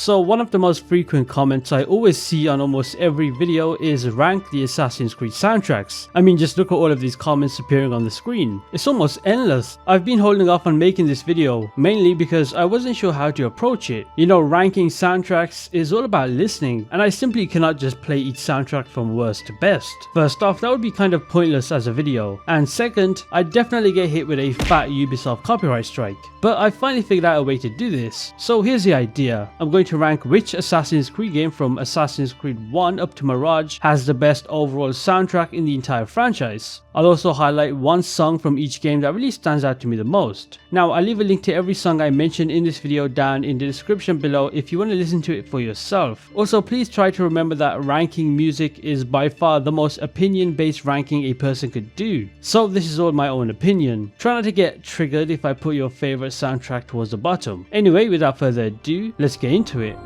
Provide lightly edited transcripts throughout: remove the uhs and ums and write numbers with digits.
So one of the most frequent comments I always see on almost every video is rank the Assassin's Creed soundtracks. I mean, just look at all of these comments appearing on the screen. It's almost endless. I've been holding off on making this video mainly because I wasn't sure how to approach it. You know, ranking soundtracks is all about listening, and I simply cannot just play each soundtrack from worst to best. First off, that would be kind of pointless as a video, and second, I'd definitely get hit with a fat Ubisoft copyright strike. But I finally figured out a way to do this. So here's the idea. I'm going to rank which Assassin's Creed game from Assassin's Creed 1 up to Mirage has the best overall soundtrack in the entire franchise. I'll also highlight one song from each game that really stands out to me the most. Now, I'll leave a link to every song I mentioned in this video down in the description below if you want to listen to it for yourself. Also, please try to remember that ranking music is by far the most opinion-based ranking a person could do. So this is all my own opinion. Try not to get triggered if I put your favorite soundtrack towards the bottom. Anyway, without further ado, let's get into it.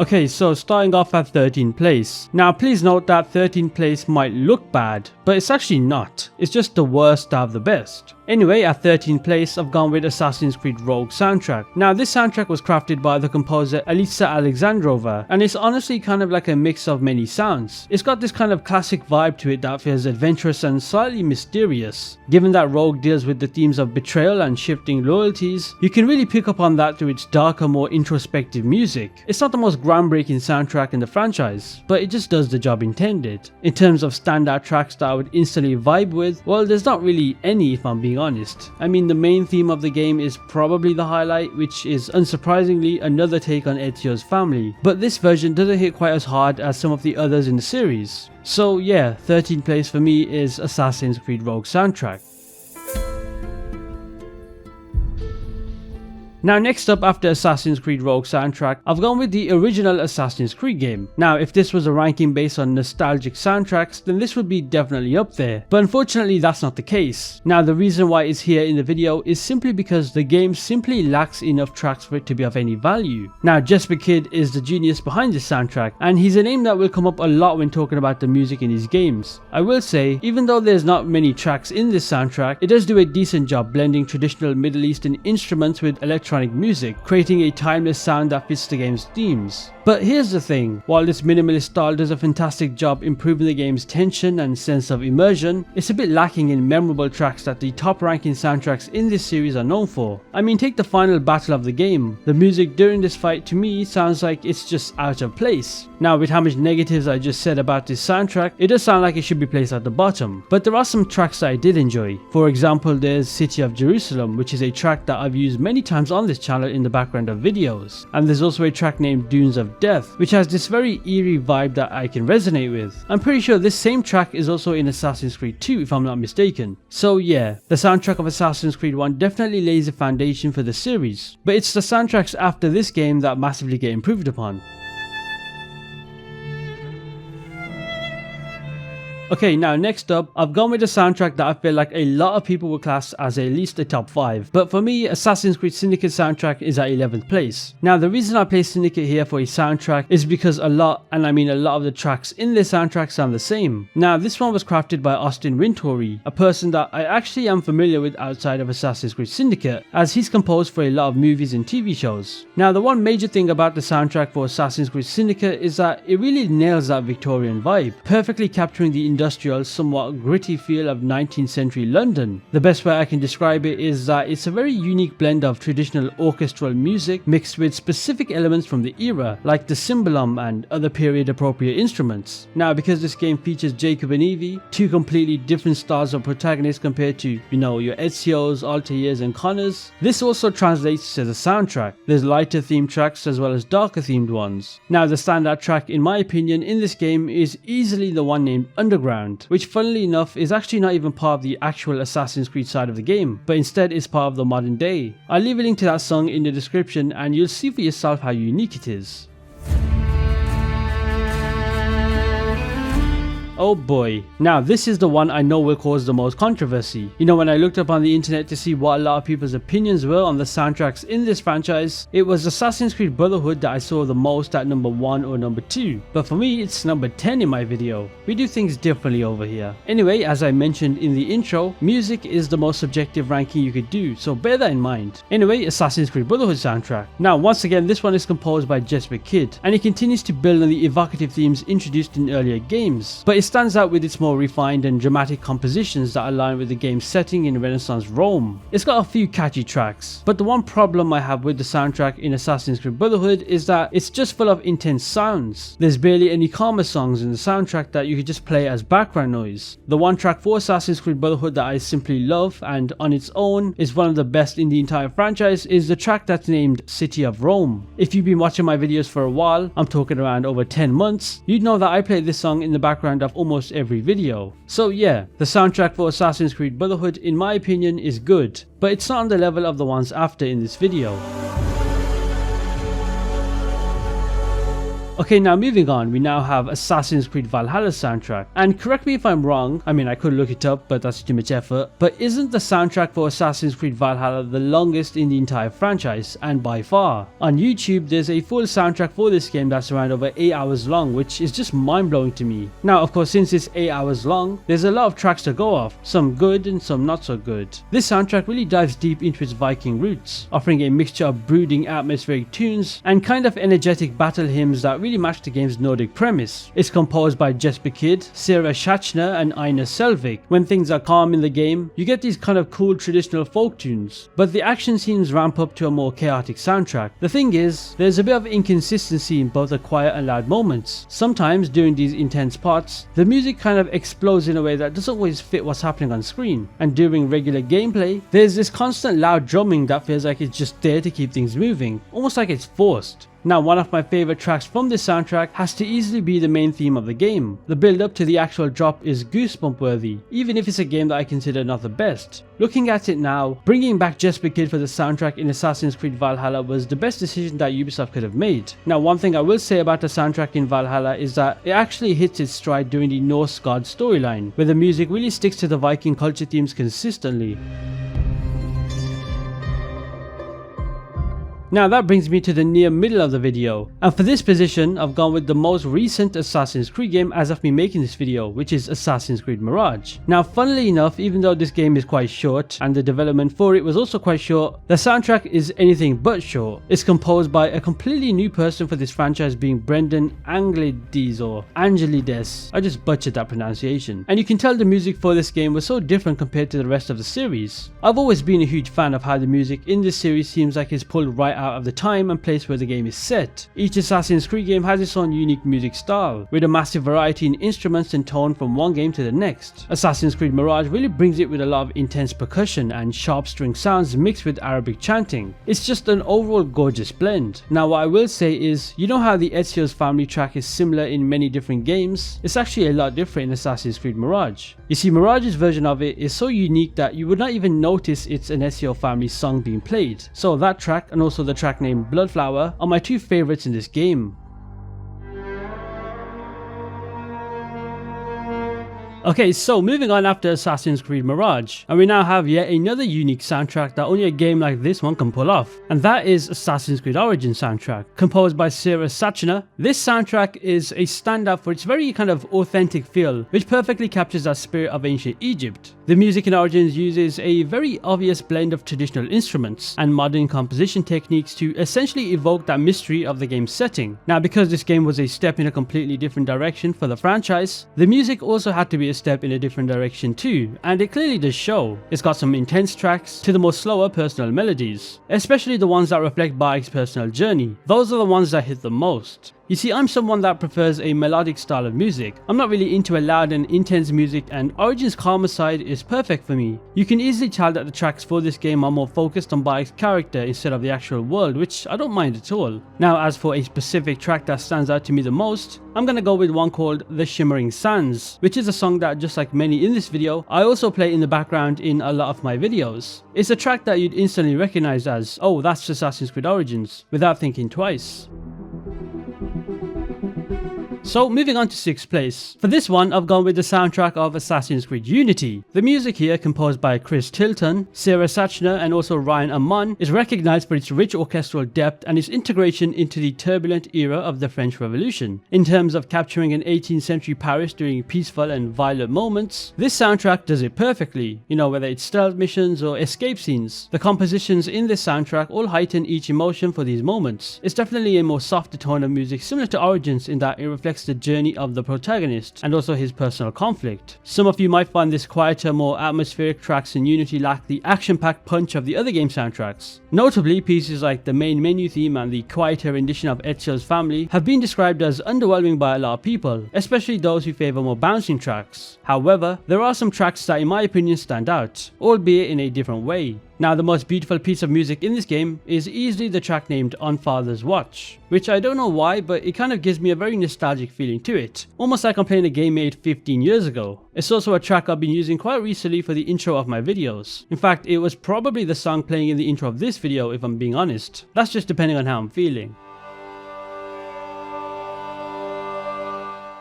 Okay, so starting off at 13th place. Now please note that 13th place might look bad, but it's actually not. It's just the worst out of the best. Anyway, at 13th place, I've gone with Assassin's Creed Rogue soundtrack. Now this soundtrack was crafted by the composer Elisa Alexandrova, and it's honestly kind of like a mix of many sounds. It's got this kind of classic vibe to it that feels adventurous and slightly mysterious. Given that Rogue deals with the themes of betrayal and shifting loyalties, you can really pick up on that through its darker, more introspective music. It's not the most groundbreaking soundtrack in the franchise, but it just does the job intended. In terms of standout tracks that I would instantly vibe with, well, there's not really any if I'm being honest. I mean, the main theme of the game is probably the highlight, which is unsurprisingly another take on Ezio's family, but this version doesn't hit quite as hard as some of the others in the series. So yeah, 13th place for me is Assassin's Creed Rogue soundtrack. Now next up after Assassin's Creed Rogue soundtrack, I've gone with the original Assassin's Creed game. Now if this was a ranking based on nostalgic soundtracks, then this would be definitely up there, but unfortunately that's not the case. Now the reason why it's here in the video is simply because the game simply lacks enough tracks for it to be of any value. Now Jesper Kyd is the genius behind this soundtrack, and he's a name that will come up a lot when talking about the music in his games. I will say, even though there's not many tracks in this soundtrack, it does do a decent job blending traditional Middle Eastern instruments with electronic music, creating a timeless sound that fits the game's themes. But here's the thing, while this minimalist style does a fantastic job improving the game's tension and sense of immersion, it's a bit lacking in memorable tracks that the top ranking soundtracks in this series are known for. I mean, take the final battle of the game. The music during this fight to me sounds like it's just out of place. Now with how much negatives I just said about this soundtrack, it does sound like it should be placed at the bottom, but there are some tracks that I did enjoy. For example, there's City of Jerusalem, which is a track that I've used many times on this channel in the background of videos, and there's also a track named Dunes of Death, which has this very eerie vibe that I can resonate with. I'm pretty sure this same track is also in Assassin's Creed 2 if I'm not mistaken. So yeah, the soundtrack of Assassin's Creed 1 definitely lays the foundation for the series, but it's the soundtracks after this game that massively get improved upon. Okay, now next up, I've gone with a soundtrack that I feel like a lot of people will class as at least a top 5. But for me, Assassin's Creed Syndicate soundtrack is at 11th place. Now the reason I place Syndicate here for a soundtrack is because a lot of the tracks in this soundtrack sound the same. Now this one was crafted by Austin Wintory, a person that I actually am familiar with outside of Assassin's Creed Syndicate, as he's composed for a lot of movies and TV shows. Now the one major thing about the soundtrack for Assassin's Creed Syndicate is that it really nails that Victorian vibe, perfectly capturing the industrial, somewhat gritty feel of 19th century London. The best way I can describe it is that it's a very unique blend of traditional orchestral music mixed with specific elements from the era, like the cymbalum and other period appropriate instruments. Now because this game features Jacob and Evie, two completely different styles of protagonists compared to, you know, your Ezio's, Altair's and Connor's, this also translates to the soundtrack. There's lighter themed tracks as well as darker themed ones. Now the standout track in my opinion in this game is easily the one named Underground, which funnily enough is actually not even part of the actual Assassin's Creed side of the game, but instead is part of the modern day. I'll leave a link to that song in the description and you'll see for yourself how unique it is. Oh boy. Now this is the one I know will cause the most controversy. You know, when I looked up on the internet to see what a lot of people's opinions were on the soundtracks in this franchise, it was Assassin's Creed Brotherhood that I saw the most at number 1 or number 2. But for me, it's number 10 in my video. We do things differently over here. Anyway, as I mentioned in the intro, music is the most subjective ranking you could do, so bear that in mind. Anyway, Assassin's Creed Brotherhood soundtrack. Now once again, this one is composed by Jesper Kyd, and it continues to build on the evocative themes introduced in earlier games, but it stands out with its more refined and dramatic compositions that align with the game's setting in Renaissance Rome. It's got a few catchy tracks, but the one problem I have with the soundtrack in Assassin's Creed Brotherhood is that it's just full of intense sounds. There's barely any calmer songs in the soundtrack that you could just play as background noise. The one track for Assassin's Creed Brotherhood that I simply love and on its own is one of the best in the entire franchise is the track that's named City of Rome. If you've been watching my videos for a while, I'm talking around over 10 months, you'd know that I play this song in the background of almost every video. So yeah, the soundtrack for Assassin's Creed Brotherhood in my opinion is good, but it's not on the level of the ones after in this video. Okay, now moving on, we now have Assassin's Creed Valhalla soundtrack. And correct me if I'm wrong, I mean I could look it up, but that's too much effort. But isn't the soundtrack for Assassin's Creed Valhalla the longest in the entire franchise, and by far? On YouTube, there's a full soundtrack for this game that's around over 8 hours long, which is just mind-blowing to me. Now of course, since it's 8 hours long, there's a lot of tracks to go off, some good and some not so good. This soundtrack really dives deep into its Viking roots, offering a mixture of brooding atmospheric tunes and kind of energetic battle hymns that really match the game's Nordic premise. It's composed by Jesper Kyd, Sarah Schachner and Einar Selvik. When things are calm in the game, you get these kind of cool traditional folk tunes, but the action scenes ramp up to a more chaotic soundtrack. The thing is, there's a bit of inconsistency in both the quiet and loud moments. Sometimes during these intense parts, the music kind of explodes in a way that doesn't always fit what's happening on screen, and during regular gameplay, there's this constant loud drumming that feels like it's just there to keep things moving, almost like it's forced. Now one of my favourite tracks from this soundtrack has to easily be the main theme of the game. The build up to the actual drop is goosebump worthy, even if it's a game that I consider not the best. Looking at it now, bringing back Jesper Kyd for the soundtrack in Assassin's Creed Valhalla was the best decision that Ubisoft could have made. Now one thing I will say about the soundtrack in Valhalla is that it actually hits its stride during the Norse god storyline, where the music really sticks to the Viking culture themes consistently. Now that brings me to the near middle of the video, and for this position I've gone with the most recent Assassin's Creed game as of me making this video, which is Assassin's Creed Mirage. Now funnily enough, even though this game is quite short and the development for it was also quite short, the soundtrack is anything but short. It's composed by a completely new person for this franchise, being Brendan Anglides or Angelides. I just butchered that pronunciation. And you can tell the music for this game was so different compared to the rest of the series. I've always been a huge fan of how the music in this series seems like it's pulled right out of the time and place where the game is set. Each Assassin's Creed game has its own unique music style, with a massive variety in instruments and tone from one game to the next. Assassin's Creed Mirage really brings it with a lot of intense percussion and sharp string sounds mixed with Arabic chanting. It's just an overall gorgeous blend. Now what I will say is, you know how the Ezio's family track is similar in many different games? It's actually a lot different in Assassin's Creed Mirage. You see, Mirage's version of it is so unique that you would not even notice it's an Ezio family song being played. So that track and also the track named Bloodflower are my two favorites in this game. Okay, so moving on after Assassin's Creed Mirage, and we now have yet another unique soundtrack that only a game like this one can pull off, and that is Assassin's Creed Origins soundtrack, composed by Sarah Schachner. This soundtrack is a standout for its very kind of authentic feel, which perfectly captures that spirit of ancient Egypt. The music in Origins uses a very obvious blend of traditional instruments and modern composition techniques to essentially evoke that mystery of the game's setting. Now because this game was a step in a completely different direction for the franchise, the music also had to be a step in a different direction too, and it clearly does show. It's got some intense tracks to the more slower personal melodies, especially the ones that reflect Bayek's personal journey. Those are the ones that hit the most. You see, I'm someone that prefers a melodic style of music. I'm not really into a loud and intense music, and Origins' calmer side is perfect for me. You can easily tell that the tracks for this game are more focused on Bayek's character instead of the actual world, which I don't mind at all. Now as for a specific track that stands out to me the most, I'm gonna go with one called The Shimmering Sands, which is a song that, just like many in this video, I also play in the background in a lot of my videos. It's a track that you'd instantly recognize as, oh, that's Assassin's Creed Origins, without thinking twice. So moving on to 6th place. For this one, I've gone with the soundtrack of Assassin's Creed Unity. The music here, composed by Chris Tilton, Sarah Sachner and also Ryan Amon, is recognized for its rich orchestral depth and its integration into the turbulent era of the French Revolution. In terms of capturing an 18th century Paris during peaceful and violent moments, this soundtrack does it perfectly, whether it's stealth missions or escape scenes. The compositions in this soundtrack all heighten each emotion for these moments. It's definitely a more softer tone of music similar to Origins in that it reflects the journey of the protagonist and also his personal conflict. Some of you might find this quieter, more atmospheric tracks in Unity lack the action-packed punch of the other game soundtracks. Notably, pieces like the main menu theme and the quieter rendition of Ezio's Family have been described as underwhelming by a lot of people, especially those who favour more bouncing tracks. However, there are some tracks that in my opinion stand out, albeit in a different way. Now, the most beautiful piece of music in this game is easily the track named On Father's Watch, which I don't know why, but it kind of gives me a very nostalgic feeling to it, almost like I'm playing a game made 15 years ago. It's also a track I've been using quite recently for the intro of my videos. In fact, it was probably the song playing in the intro of this video if I'm being honest. That's just depending on how I'm feeling.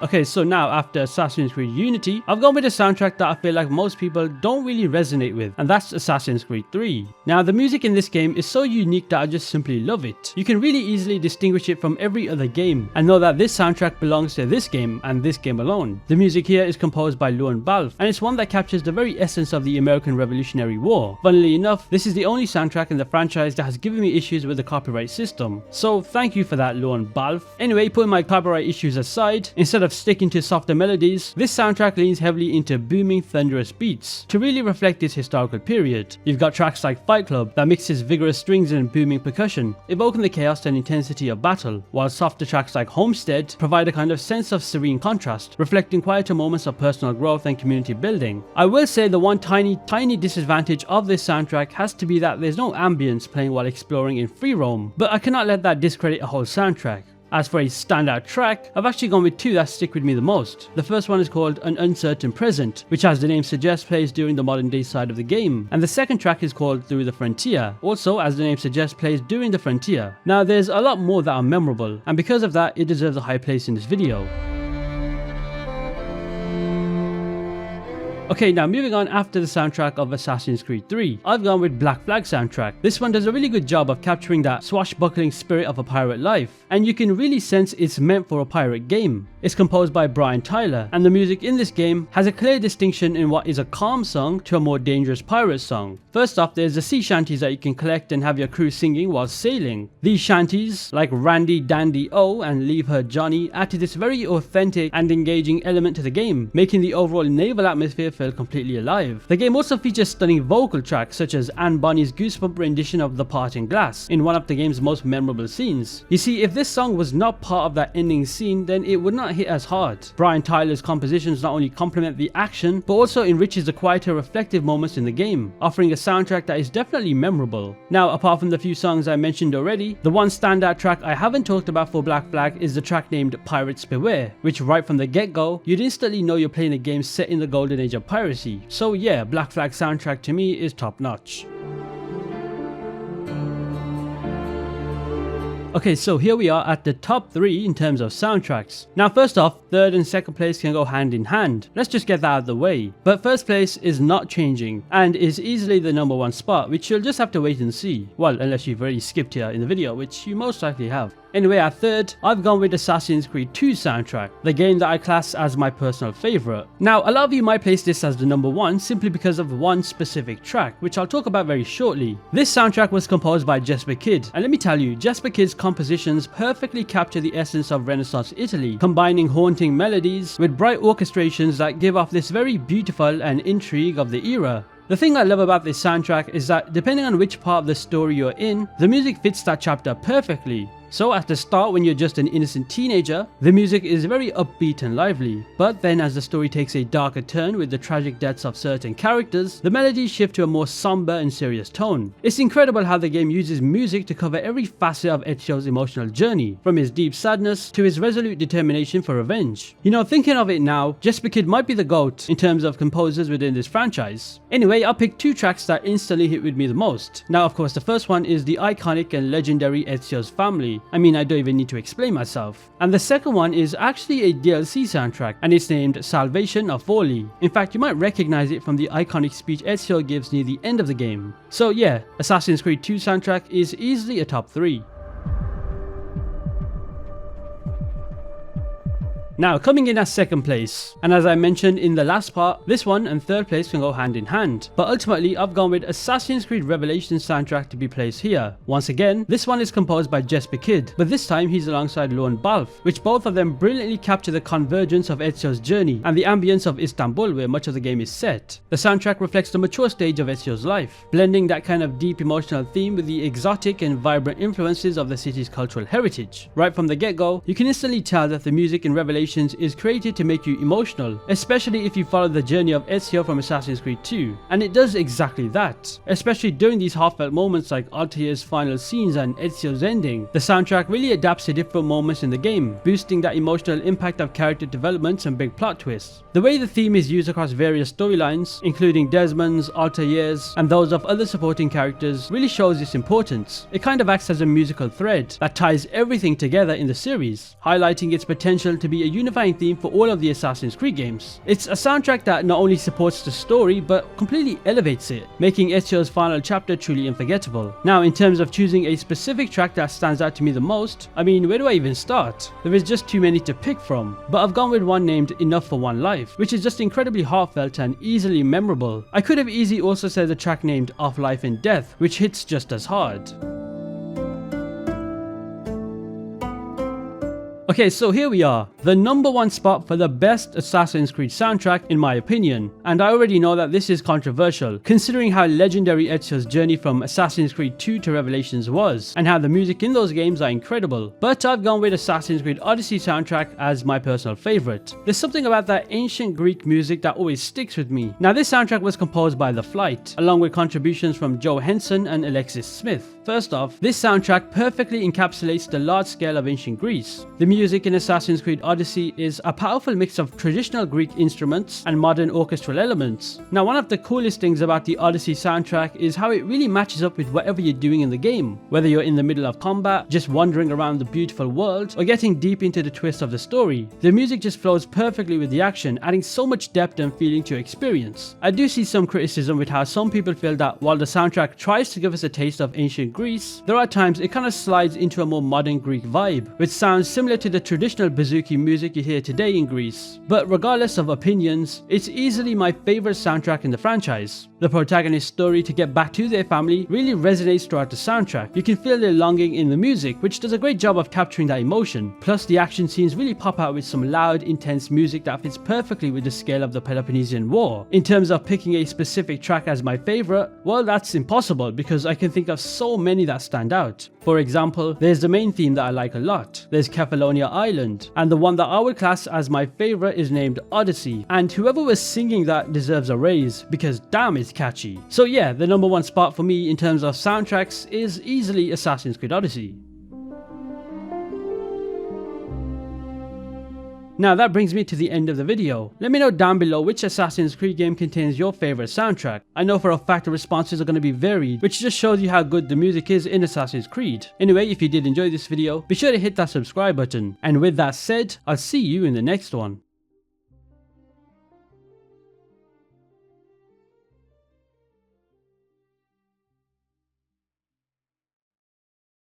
Okay, so now after Assassin's Creed Unity, I've gone with a soundtrack that I feel like most people don't really resonate with, and that's Assassin's Creed 3. Now, the music in this game is so unique that I just simply love it. You can really easily distinguish it from every other game, and know that this soundtrack belongs to this game and this game alone. The music here is composed by Luan Balfe, and it's one that captures the very essence of the American Revolutionary War. Funnily enough, this is the only soundtrack in the franchise that has given me issues with the copyright system, so thank you for that, Luan Balfe. Anyway, putting my copyright issues aside, instead of sticking to softer melodies, this soundtrack leans heavily into booming, thunderous beats to really reflect this historical period. You've got tracks like Fight Club that mixes vigorous strings and booming percussion, evoking the chaos and intensity of battle, while softer tracks like Homestead provide a kind of sense of serene contrast, reflecting quieter moments of personal growth and community building. I will say the one tiny disadvantage of this soundtrack has to be that there's no ambience playing while exploring in free roam, but I cannot let that discredit a whole soundtrack. As for a standout track, I've actually gone with two that stick with me the most. The first one is called An Uncertain Present, which as the name suggests plays during the modern day side of the game, and the second track is called Through the Frontier, also as the name suggests plays during the frontier. Now there's a lot more that are memorable, and because of that it deserves a high place in this video. Okay, now moving on after the soundtrack of Assassin's Creed 3, I've gone with Black Flag soundtrack. This one does a really good job of capturing that swashbuckling spirit of a pirate life, and you can really sense it's meant for a pirate game. It's composed by Brian Tyler, and the music in this game has a clear distinction in what is a calm song to a more dangerous pirate song. First off, there's the sea shanties that you can collect and have your crew singing while sailing. These shanties, like Randy Dandy O and Leave Her Johnny, add to this very authentic and engaging element to the game, making the overall naval atmosphere feel completely alive. The game also features stunning vocal tracks such as Anne Bonny's goosebump rendition of The Parting Glass in one of the game's most memorable scenes. You see, if this song was not part of that ending scene, then it would not hit as hard. Brian Tyler's compositions not only complement the action, but also enriches the quieter reflective moments in the game, offering a soundtrack that is definitely memorable. Now, apart from the few songs I mentioned already, the one standout track I haven't talked about for Black Flag is the track named Pirates Beware, which right from the get-go, you'd instantly know you're playing a game set in the golden age of piracy. So yeah, Black Flag soundtrack to me is top notch. Okay, so here we are at the top 3 in terms of soundtracks. Now first off, third and second place can go hand in hand. Let's just get that out of the way. But first place is not changing and is easily the number 1 spot, which you'll just have to wait and see. Well, unless you've already skipped here in the video, which you most likely have. Anyway, at third, I've gone with Assassin's Creed 2 soundtrack, the game that I class as my personal favourite. Now, a lot of you might place this as the number 1 simply because of one specific track, which I'll talk about very shortly. This soundtrack was composed by Jesper Kyd, and let me tell you, Jesper Kyd's compositions perfectly capture the essence of Renaissance Italy, combining haunting melodies with bright orchestrations that give off this very beautiful and intrigue of the era. The thing I love about this soundtrack is that depending on which part of the story you're in, the music fits that chapter perfectly. So at the start, when you're just an innocent teenager, the music is very upbeat and lively, but then as the story takes a darker turn with the tragic deaths of certain characters, the melodies shift to a more somber and serious tone. It's incredible how the game uses music to cover every facet of Ezio's emotional journey, from his deep sadness to his resolute determination for revenge. You know, thinking of it now, Jesper Kyd might be the GOAT in terms of composers within this franchise. Anyway, I'll pick 2 tracks that instantly hit with me the most. Now of course the first one is the iconic and legendary Ezio's Family, honestly. I mean, I don't even need to explain myself. And the second one is actually a DLC soundtrack, and it's named Salvation of Forli. In fact, you might recognize it from the iconic speech Ezio gives near the end of the game. So yeah, Assassin's Creed 2 soundtrack is easily a top 3. Now, coming in at second place, and as I mentioned in the last part, this one and third place can go hand in hand, but ultimately I've gone with Assassin's Creed Revelations soundtrack to be placed here. Once again, this one is composed by Jesper Kyd, but this time he's alongside Lorne Balfe, which both of them brilliantly capture the convergence of Ezio's journey and the ambience of Istanbul where much of the game is set. The soundtrack reflects the mature stage of Ezio's life, blending that kind of deep emotional theme with the exotic and vibrant influences of the city's cultural heritage. Right from the get-go, you can instantly tell that the music in Revelations is created to make you emotional, especially if you follow the journey of Ezio from Assassin's Creed 2, and it does exactly that, especially during these heartfelt moments like Altair's final scenes and Ezio's ending. The soundtrack really adapts to different moments in the game, boosting that emotional impact of character developments and big plot twists. The way the theme is used across various storylines, including Desmond's, Altair's, and those of other supporting characters, really shows its importance. It kind of acts as a musical thread that ties everything together in the series, highlighting its potential to be a unifying theme for all of the Assassin's Creed games. It's a soundtrack that not only supports the story but completely elevates it, making Ezio's final chapter truly unforgettable. Now, in terms of choosing a specific track that stands out to me the most, I mean, where do I even start? There is just too many to pick from, but I've gone with one named Enough for One Life, which is just incredibly heartfelt and easily memorable. I could have easily also said the track named Of Life and Death, which hits just as hard. Okay, so here we are, the number one spot for the best Assassin's Creed soundtrack in my opinion, and I already know that this is controversial, considering how legendary Ezio's journey from Assassin's Creed 2 to Revelations was, and how the music in those games are incredible, but I've gone with Assassin's Creed Odyssey soundtrack as my personal favourite. There's something about that ancient Greek music that always sticks with me. Now, this soundtrack was composed by The Flight, along with contributions from Joe Henson and Alexis Smith. First off, this soundtrack perfectly encapsulates the large scale of ancient Greece. The music in Assassin's Creed Odyssey is a powerful mix of traditional Greek instruments and modern orchestral elements. Now, one of the coolest things about the Odyssey soundtrack is how it really matches up with whatever you're doing in the game. Whether you're in the middle of combat, just wandering around the beautiful world, or getting deep into the twist of the story, the music just flows perfectly with the action, adding so much depth and feeling to your experience. I do see some criticism with how some people feel that while the soundtrack tries to give us a taste of ancient Greece, there are times it kind of slides into a more modern Greek vibe, which sounds similar to the traditional bouzouki music you hear today in Greece. But regardless of opinions, it's easily my favorite soundtrack in the franchise. The protagonist's story to get back to their family really resonates throughout the soundtrack. You can feel their longing in the music, which does a great job of capturing that emotion. Plus, the action scenes really pop out with some loud, intense music that fits perfectly with the scale of the Peloponnesian War. In terms of picking a specific track as my favorite, well, that's impossible because I can think of so many that stand out. For example, there's the main theme that I like a lot. There's Kefalonia Island, and the one that I would class as my favorite is named Odyssey, and whoever was singing that deserves a raise because damn, it's catchy. So yeah, the number one spot for me in terms of soundtracks is easily Assassin's Creed Odyssey. Now that brings me to the end of the video. Let me know down below which Assassin's Creed game contains your favorite soundtrack. I know for a fact the responses are going to be varied, which just shows you how good the music is in Assassin's Creed. Anyway, if you did enjoy this video, be sure to hit that subscribe button. And with that said, I'll see you in the next one.